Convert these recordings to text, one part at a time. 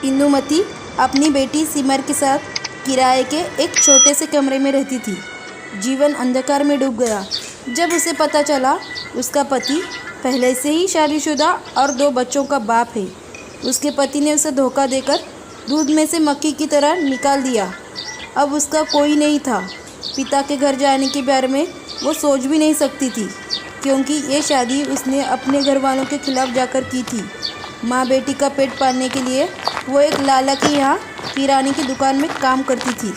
इंदुमती अपनी बेटी सिमर के साथ किराए के एक छोटे से कमरे में रहती थी। जीवन अंधकार में डूब गया जब उसे पता चला उसका पति पहले से ही शादीशुदा और 2 बच्चों का बाप है। उसके पति ने उसे धोखा देकर दूध में से मक्खी की तरह निकाल दिया। अब उसका कोई नहीं था। पिता के घर जाने के बारे में वो सोच भी नहीं सकती थी, क्योंकि ये शादी उसने अपने घर वालों के खिलाफ जाकर की थी। माँ बेटी का पेट पालने के लिए वो एक लाला के यहाँ किराने की दुकान में काम करती थी।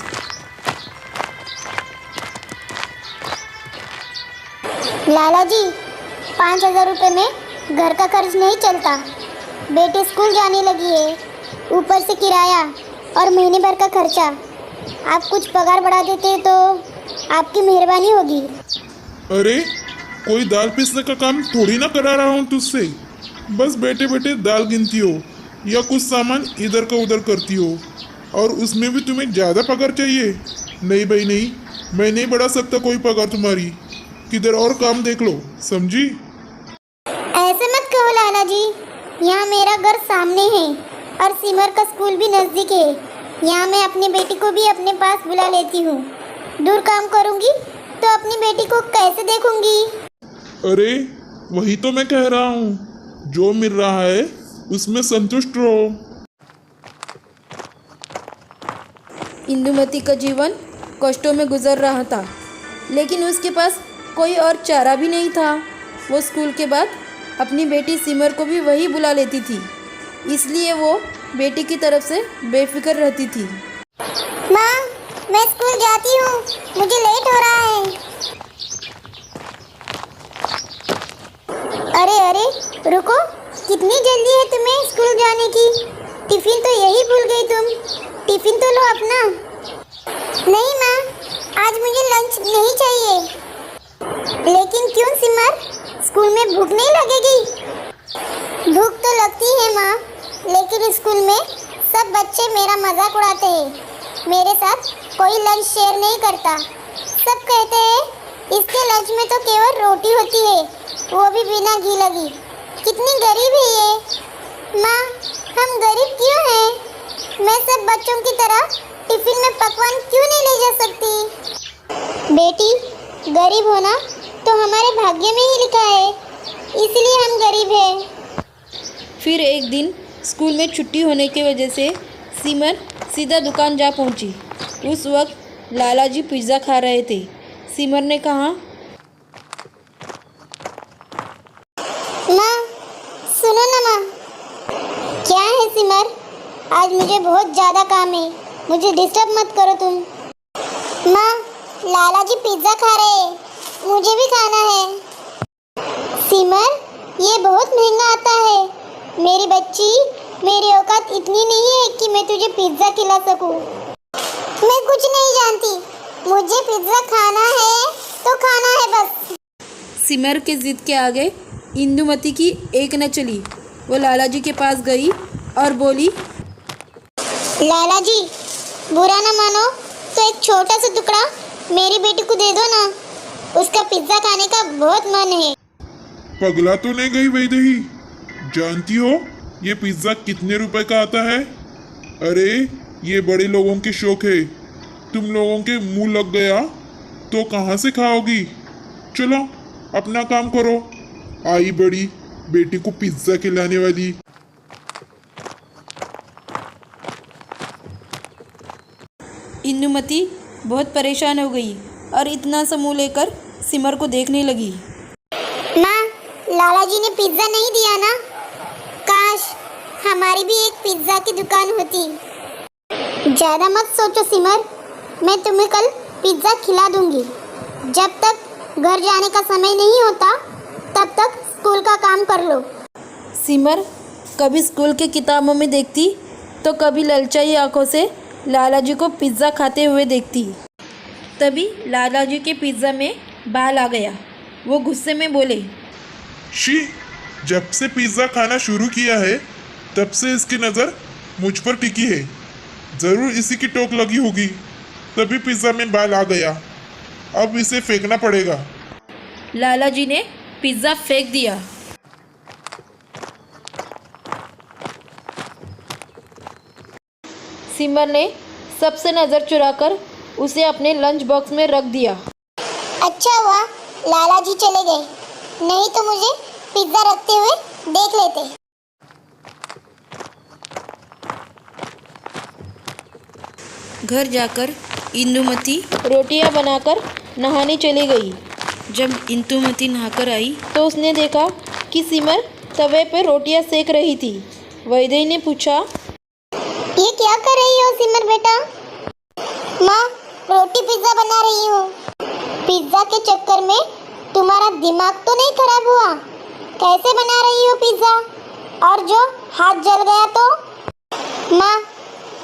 लाला जी, 5,000 रुपये में घर का खर्च नहीं चलता। बेटी स्कूल जाने लगी है, ऊपर से किराया और महीने भर का खर्चा। आप कुछ पगार बढ़ा देते तो आपकी मेहरबानी होगी। अरे कोई दाल पीसने का काम थोड़ी ना करा रहा हूँ तुझसे। बस बैठे बैठे दाल गिनती हो या कुछ सामान इधर का उधर करती हो, और उसमें भी तुम्हें ज़्यादा पगार चाहिए। नहीं भाई नहीं, मैं नहीं बढ़ा सकता कोई पगार तुम्हारी। किधर और काम देख लो, समझी? ऐसे मत कहो लाला जी, यहाँ मेरा घर सामने है और सिमर का स्कूल भी नज़दीक है। यहाँ मैं अपनी बेटी को भी अपने पास बुला लेती हूँ। दूर काम करूँगी तो अपनी बेटी को कैसे देखूँगी? अरे वही तो मैं कह रहा हूँ, जो मिल रहा है उसमें संतुष्ट रहो। इंदुमती का जीवन कष्टों में गुजर रहा था, लेकिन उसके पास कोई और चारा भी नहीं था। वो स्कूल के बाद अपनी बेटी सिमर को भी वही बुला लेती थी, इसलिए वो बेटी की तरफ से बेफिक्र रहती थी। माँ, मैं स्कूल जाती हूँ, मुझे लेट हो रहा है। अरे अरे रुको, कितनी जल्दी है तुम्हें स्कूल जाने की? टिफिन तो यही भूल गई तुम। टिफिन तो लो अपना। नहीं माँ, आज मुझे लंच नहीं चाहिए। लेकिन क्यों सिमर, स्कूल में भूख नहीं लगेगी? भूख तो लगती है माँ, लेकिन स्कूल में सब बच्चे मेरा मजाक उड़ाते हैं। मेरे साथ कोई लंच शेयर नहीं करता। सब कहते हैं इसके लंच में तो केवल रोटी होती है, वो भी बिना घी लगी। कितनी गरीब है ये। माँ, हम गरीब क्यों हैं? मैं सब बच्चों की तरह टिफिन में पकवान क्यों नहीं ले जा सकती? बेटी, गरीब होना तो हमारे भाग्य में ही लिखा है, इसलिए हम गरीब हैं। फिर एक दिन स्कूल में छुट्टी होने की वजह से सिमर सीधा दुकान जा पहुंची। उस वक्त लाला जी पिज़्ज़ा खा रहे थे। सिमर ने कहा, माँ सुनो ना माँ। क्या है सिमर, आज मुझे बहुत ज़्यादा काम है, मुझे डिस्टर्ब मत करो तुम। माँ, लाला जी पिज़्ज़ा खा रहे हैं, मुझे भी खाना है। सिमर, ये बहुत महंगा आता है। मेरी बच्ची, मेरी औकात इतनी नहीं है कि मैं तुझे पिज़्ज़ा खिला सकूं। मैं कुछ नहीं जानती, मुझे पिज़्ज़ा खाना है तो खाना है बस। सिमर के जिद के आगे इंदुमती की एक न चली। वो लाला जी के पास गई और बोली, लाला जी, बुरा ना मानो तो एक छोटा सा टुकड़ा मेरी बेटी को दे दो ना, उसका पिज़्ज़ा खाने का बहुत मन है। पगला तो नहीं गई वैदेही? जानती हो ये पिज्जा कितने रुपए का आता है? अरे ये बड़े लोगों के शौक है, तुम लोगों के मुंह लग गया तो कहाँ से खाओगी? चलो अपना काम करो। आई बड़ी बेटी को पिज्जा खिलाने वाली। इंदुमती बहुत परेशान हो गई और इतना सा मुँह लेकर सिमर को देखने लगी। माँ, लाला जी ने पिज़्ज़ा नहीं दिया ना? काश हमारी भी एक पिज़्ज़ा की दुकान होती। ज़्यादा मत सोचो सिमर, मैं तुम्हें कल पिज़्ज़ा खिला दूंगी। जब तक घर जाने का समय नहीं होता तब तक स्कूल का काम कर लो। सिमर कभी स्कूल के किताबों में देखती तो कभी ललचाई आंखों से लाला जी को पिज़्ज़ा खाते हुए देखती। तभी लाला जी के पिज़्ज़ा में बाल आ गया। वो गुस्से में बोले, शी, जब से पिज्जा खाना शुरू किया है तब से इसकी नज़र मुझ पर टिकी है। ज़रूर इसी की टोक लगी होगी, तभी पिज्जा में बाल आ गया। अब इसे फेंकना पड़ेगा। लाला जी ने पिज़्ज़ा फेंक दिया। सिमर ने सबसे नज़र चुराकर उसे अपने लंच बॉक्स में रख दिया। अच्छा हुआ लाला जी चले गए, नहीं तो मुझे पिज्ज़ा रखते हुए देख लेते। घर जाकर इंदुमती रोटियां बनाकर नहाने चली गई। जब इंदुमती नहाकर आई तो उसने देखा कि सिमर तवे पर रोटियां सेक रही थी। वैदेही ने पूछा, ये क्या कर रही हो सिमर बेटा? माँ, रोटी पिज्ज़ा बना रही हूँ। पिज्ज़ा के चक्कर में तुम्हारा दिमाग तो नहीं खराब हुआ? कैसे बना रही हो पिज्ज़ा? और जो हाथ जल गया तो? माँ,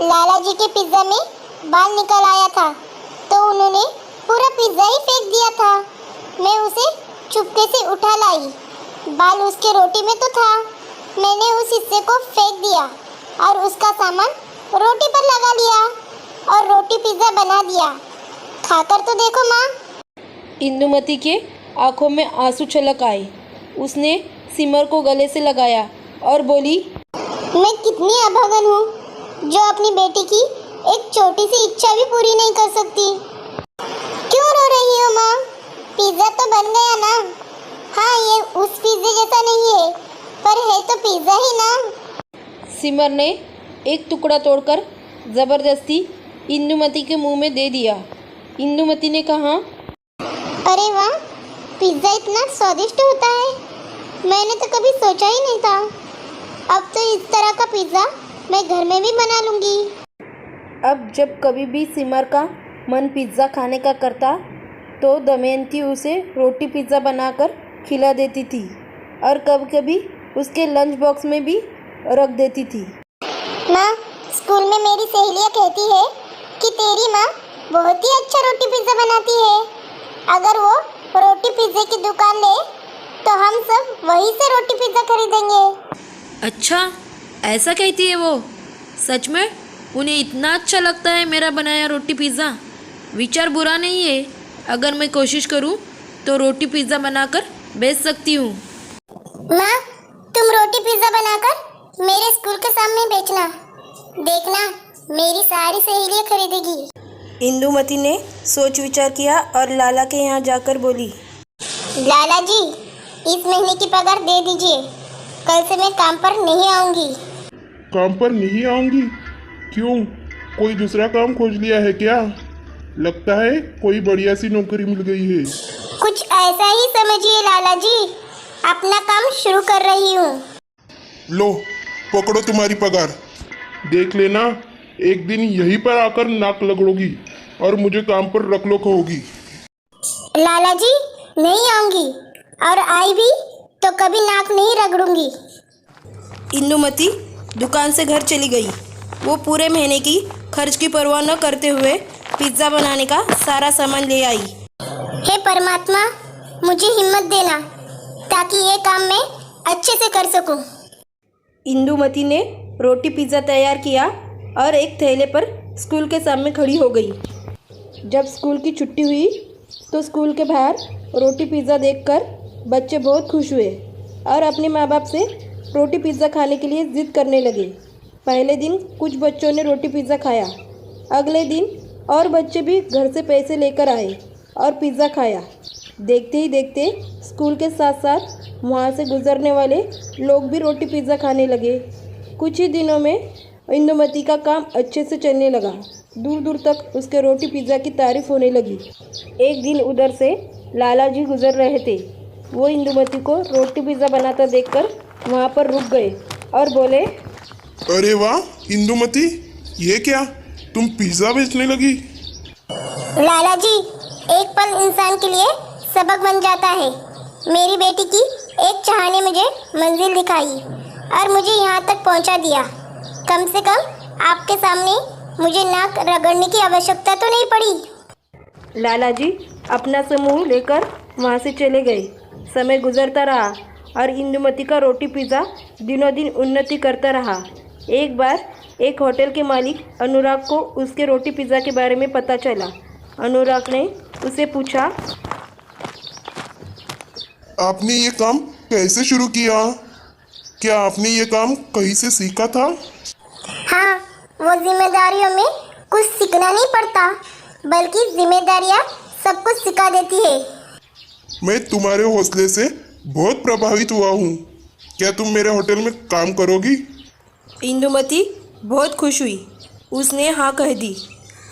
लाला जी के पिज्ज़ा में बाल निकल आया था तो उन्होंने पूरा पिज्ज़ा ही फेंक दिया था। मैं उसे चुपके से उठा लाई। बाल उसके रोटी में तो था। मैंने उस हिस्से को फेंक दिया और उसका सामान रोटी पर लगा लिया और रोटी पिज्ज़ा बना दिया। खाकर तो देखो माँ। इंदुमती के आंखों में आंसू छलक आए। उसने सिमर को गले से लगाया और बोली, मैं कितनी अभागन हूँ जो अपनी बेटी की एक छोटी सी इच्छा भी पूरी नहीं कर सकती। क्यों रो रही हो माँ? पिज्ज़ा तो बन गया ना। हाँ, ये उस पिज्ज़े जैसा नहीं है, पर है तो पिज्ज़ा ही ना। सिमर ने एक टुकड़ा तोड़कर ज़बरदस्ती इंदुमती के मुंह में दे दिया। इंदुमती ने कहा, अरे वाह, पिज्ज़ा इतना स्वादिष्ट होता है। मैंने तो कभी सोचा ही नहीं था। अब तो इस तरह का पिज्ज़ा मैं घर में भी बना लूँगी। अब जब कभी भी सिमर का मन पिज़्ज़ा खाने का करता तो दमयंती उसे रोटी पिज़्ज़ा बनाकर खिला देती थी और कभी कभी उसके लंच बॉक्स में भी रख देती थी। माँ, स्कूल में मेरी सहेलियाँ कहती है कि तेरी माँ बहुत ही अच्छा रोटी पिज़्ज़ा बनाती है। अगर वो रोटी पिज़्ज़े की दुकान ले तो हम सब वहीं से रोटी पिज़्ज़ा खरीदेंगे। अच्छा, ऐसा कहती है वो? सच में उन्हें इतना अच्छा लगता है मेरा बनाया रोटी पिज़्ज़ा? विचार बुरा नहीं है। अगर मैं कोशिश करूं तो रोटी पिज़्ज़ा बनाकर बेच सकती हूँ। माँ, तुम रोटी पिज़्ज़ा बनाकर मेरे स्कूल के सामने बेचना। देखना, मेरी सारी सहेलियाँ खरीदेगी। इंदुमती ने सोच विचार किया और लाला के यहाँ जाकर बोली, लाला जी, इस महीने की पगार दे दीजिए। कल से मैं काम पर नहीं आऊँगी। काम पर नहीं आऊंगी? क्यों, कोई दूसरा काम खोज लिया है क्या? लगता है कोई बढ़िया सी नौकरी मिल गई है। कुछ ऐसा ही समझिए लाला जी। अपना काम शुरू कर रही हूँ। लो, पकड़ो तुम्हारी पगार। देख लेना, एक दिन यहीं पर आकर नाक लगड़ोगी और मुझे काम पर रख लो कहोगी। लाला जी, नहीं आऊँगी, और आई भी तो कभी नाक नहीं रगड़ूंगी। इंदुमती दुकान से घर चली गई। वो पूरे महीने की खर्च की परवाह न करते हुए पिज़्ज़ा बनाने का सारा सामान ले आई। हे परमात्मा, मुझे हिम्मत देना ताकि ये काम मैं अच्छे से कर सकूं। इंदुमती ने रोटी पिज़्ज़ा तैयार किया और एक थैले पर स्कूल के सामने खड़ी हो गई। जब स्कूल की छुट्टी हुई तो स्कूल के बाहर रोटी पिज़्ज़ा देखकर बच्चे बहुत खुश हुए और अपने माँ बाप से रोटी पिज़्ज़ा खाने के लिए ज़िद करने लगे। पहले दिन कुछ बच्चों ने रोटी पिज़्ज़ा खाया। अगले दिन और बच्चे भी घर से पैसे लेकर आए और पिज़्ज़ा खाया। देखते ही देखते स्कूल के साथ साथ वहाँ से गुजरने वाले लोग भी रोटी पिज़्ज़ा खाने लगे। कुछ ही दिनों में इंदुमती का काम अच्छे से चलने लगा। दूर दूर तक उसके रोटी पिज़्ज़ा की तारीफ होने लगी। एक दिन उधर से लाला जी गुजर रहे थे। वो इंदुमती को रोटी पिज़्ज़ा बनाता देखकर वहाँ पर रुक गए और बोले, अरे वाह इंदुमती, ये क्या, तुम पिज्ज़ा बेचने लगी? लाला जी, एक पल इंसान के लिए सबक बन जाता है। मेरी बेटी की एक चाह ने मुझे मंजिल दिखाई और मुझे यहाँ तक पहुँचा दिया। कम से कम आपके सामने मुझे नाक रगड़ने की आवश्यकता तो नहीं पड़ी। लाला जी अपना समूह लेकर वहाँ से चले गए। समय गुजरता रहा और इंदुमती का रोटी पिज़्ज़ा दिनों दिन उन्नति करता रहा। एक बार एक होटल के मालिक अनुराग को उसके रोटी पिज़्ज़ा के बारे में पता चला। अनुराग ने उसे पूछा, आपने ये काम कैसे शुरू किया? क्या आपने ये काम कहीं से सीखा था? हाँ, वो वो जिम्मेदारियों में कुछ सीखना नहीं पड़ता, बल्कि जिम्मेदारियाँ सब कुछ सिखा देती है। मैं तुम्हारे हौसले से बहुत प्रभावित हुआ हूँ। क्या तुम मेरे होटल में काम करोगी? इंदुमती बहुत खुश हुई। उसने हाँ कह दी।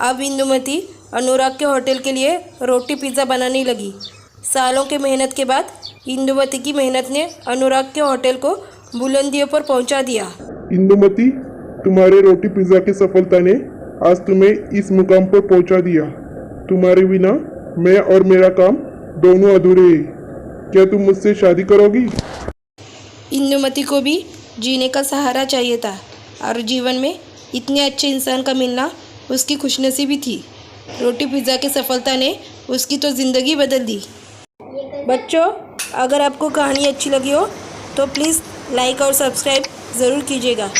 अब इंदुमती अनुराग के होटल के लिए रोटी पिज़्ज़ा बनाने लगी। सालों के मेहनत के बाद इंदुमती की मेहनत ने अनुराग के होटल को बुलंदियों पर पहुंचा दिया। इंदुमती, तुम्हारे रोटी पिज़्ज़ा की सफलता ने आज तुम्हें इस मुकाम पर पहुंचा दिया। तुम्हारे बिना मैं और मेरा काम दोनों अधूरे हैं। क्या तुम मुझसे शादी करोगी? इंदुमती को भी जीने का सहारा चाहिए था और जीवन में इतने अच्छे इंसान का मिलना उसकी खुशनसीबी थी। रोटी पिज़्ज़ा की सफलता ने उसकी तो ज़िंदगी बदल दी। बच्चों, अगर आपको कहानी अच्छी लगी हो तो प्लीज़ लाइक और सब्सक्राइब ज़रूर कीजिएगा।